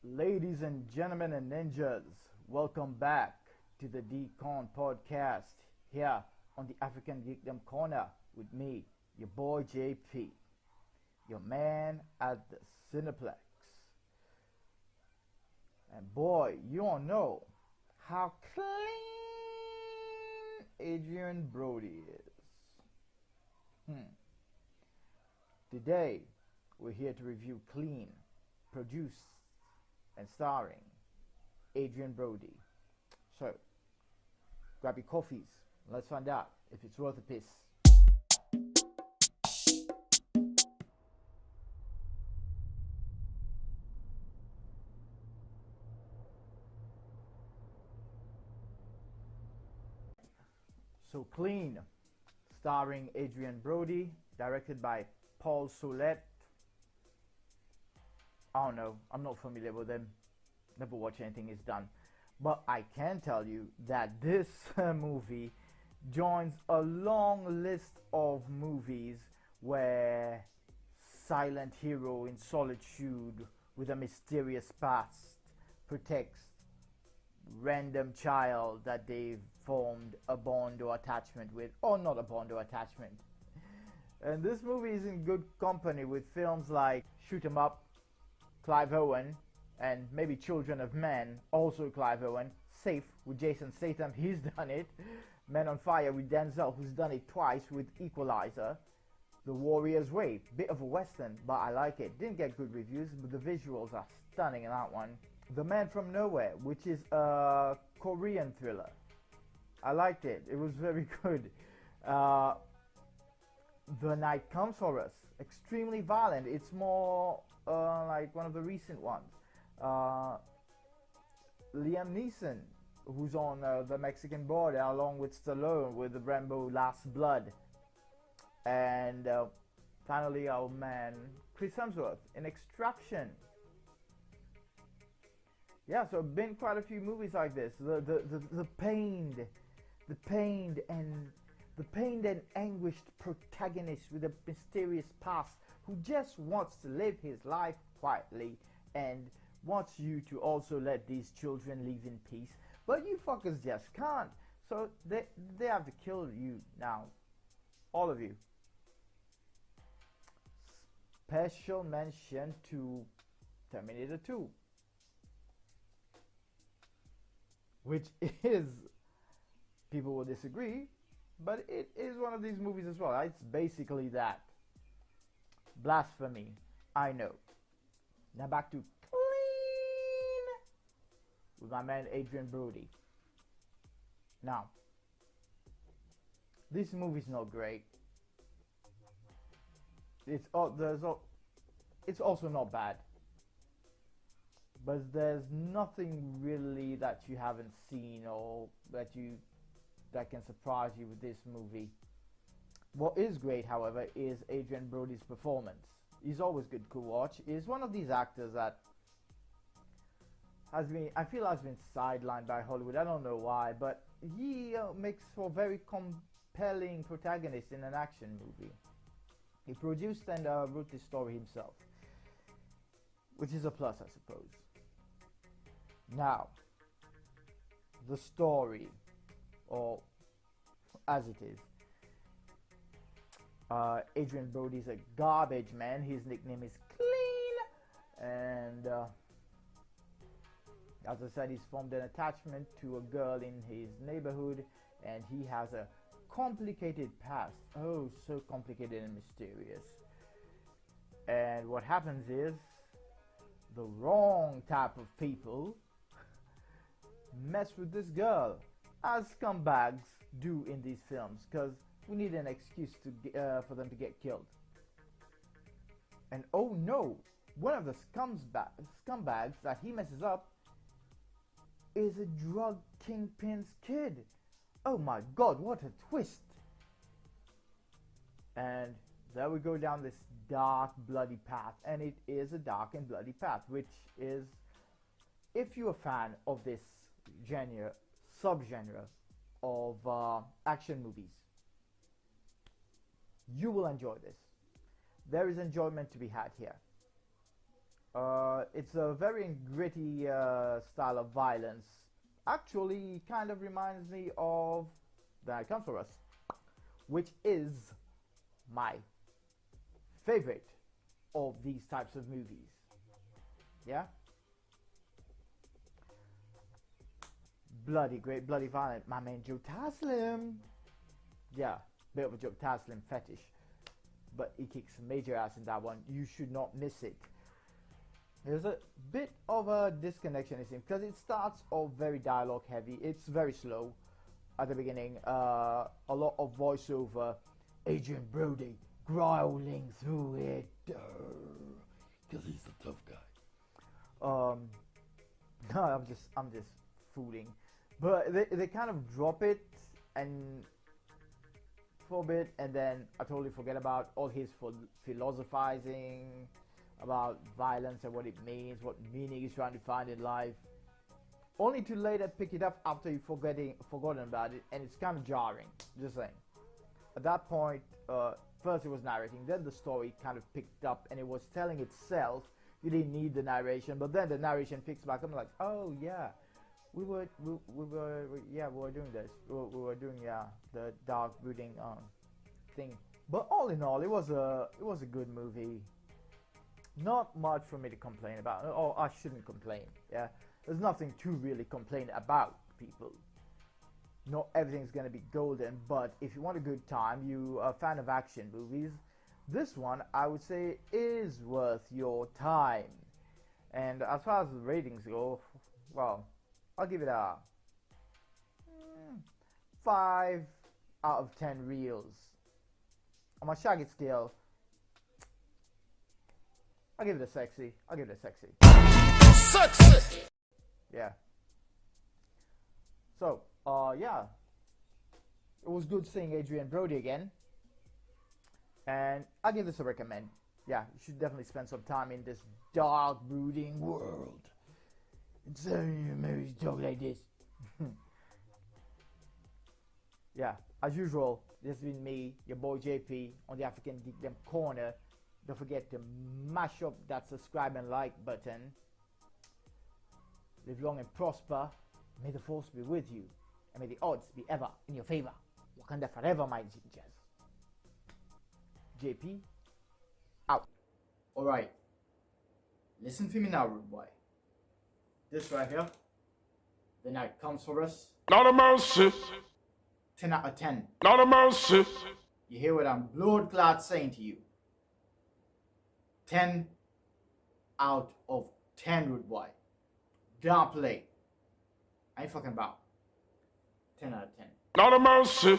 Ladies and gentlemen and ninjas, welcome back to the Decon podcast here on the African Geekdom Corner with me, your boy JP, your man at the Cineplex. And boy, you all know how clean Adrian Brody is. Today, we're here to review Clean, produced and starring Adrian Brody. So, grab your coffees. Let's find out if it's worth a piss. So, Clean, starring Adrian Brody, directed by Paul Solet. I don't know. I'm not familiar with him. Never watched anything he's done. But I can tell you that this movie joins a long list of movies where silent hero in solitude with a mysterious past protects random child that they've formed a bond or attachment with, or not a bond or attachment. And this movie is in good company with films like Shoot 'Em Up, Clive Owen, and maybe Children of Men, also Clive Owen. Safe with Jason Statham, he's done it. Men on Fire with Denzel, who's done it twice with Equalizer. The Warrior's Way, bit of a western, but I like it. Didn't get good reviews, but the visuals are stunning in that one. The Man from Nowhere, which is a Korean thriller. I liked it. It was very good. The Night Comes for Us, extremely violent. It's more like one of the recent ones. Liam Neeson, who's on the Mexican border along with Stallone with the Rambo Last Blood. And finally our man Chris Hemsworth in Extraction. Yeah, so been quite a few movies like this. The pained and anguished protagonist with a mysterious past who just wants to live his life quietly and wants you to also let these children live in peace, but you fuckers just can't. So they have to kill you now, all of you. Special mention to Terminator 2, which is, people will disagree, but it is one of these movies as well. It's basically that. Blasphemy, I know. Now back to Clean with my man Adrian Brody. Now, this movie's not great. It's also not bad. But there's nothing really that you haven't seen or that can surprise you with this movie. What is great, however, is Adrian Brody's performance. He's always good to watch. He's one of these actors that has been sidelined by Hollywood. I don't know why, but he makes for very compelling protagonist in an action movie. He produced and wrote this story himself, which is a plus, I suppose. Now, the story, or as it is, Adrian Brody's a garbage man. His nickname is Clean, and as I said, he's formed an attachment to a girl in his neighborhood, and he has a complicated past. Oh, so complicated and mysterious. And what happens is, the wrong type of people mess with this girl, as scumbags do in these films, because we need an excuse for them to get killed. And oh no, one of the scumbags that he messes up is a drug kingpin's kid. Oh my god, what a twist. And there we go down this dark, bloody path. And it is a dark and bloody path, which is, if you're a fan of this subgenre of action movies, you will enjoy this. There is enjoyment to be had here. It's a very gritty style of violence. Actually, kind of reminds me of The Night Comes For Us, which is my favorite of these types of movies. Yeah? Bloody great, bloody violent. My man Joe Taslim. Yeah, bit of a Joe Taslim fetish. But he kicks major ass in that one. You should not miss it. There's a bit of a disconnection, it seems, because it starts off very dialogue heavy. It's very slow at the beginning. A lot of voiceover. Adrian Brody growling through it. Because he's a tough guy. No, I'm just fooling. But they kind of drop it and for a bit, and then I totally forget about all his philosophizing about violence and what it means, what meaning he's trying to find in life, only to later pick it up after you've forgotten about it, and it's kind of jarring. Just saying. At that point, first it was narrating, then the story kind of picked up, and it was telling itself. You didn't need the narration, but then the narration picks back up. I'm like, oh yeah, we were doing this. We were doing the dark brooding thing. But all in all, it was a good movie. Not much for me to complain about. Oh, I shouldn't complain. Yeah, there's nothing to really complain about, people. Not everything's gonna be golden, but if you want a good time, you are a fan of action movies, this one I would say is worth your time. And as far as the ratings go, well, I'll give it a 5 out of 10 reels. On my Shaggy scale, I'll give it a sexy. Sexy! Yeah. So, yeah. It was good seeing Adrian Brody again. And I'll give this a recommend. Yeah, you should definitely spend some time in this dark, brooding world. It's maybe talk like this. Yeah, as usual, this has been me, your boy JP, on the African Geekdom Corner. Don't forget to mash up that subscribe and like button. Live long and prosper. May the force be with you, and may the odds be ever in your favor. Wakanda forever, my gingers. JP, out. Alright, listen to me now, rude boy. This right here, The Night Comes For Us. Not a mercy. 10 out of 10. Not a mercy. You hear what I'm blood-clad saying to you. 10 out of 10, rude boy. Don't play. I ain't fucking about. 10 out of 10. Not a mercy.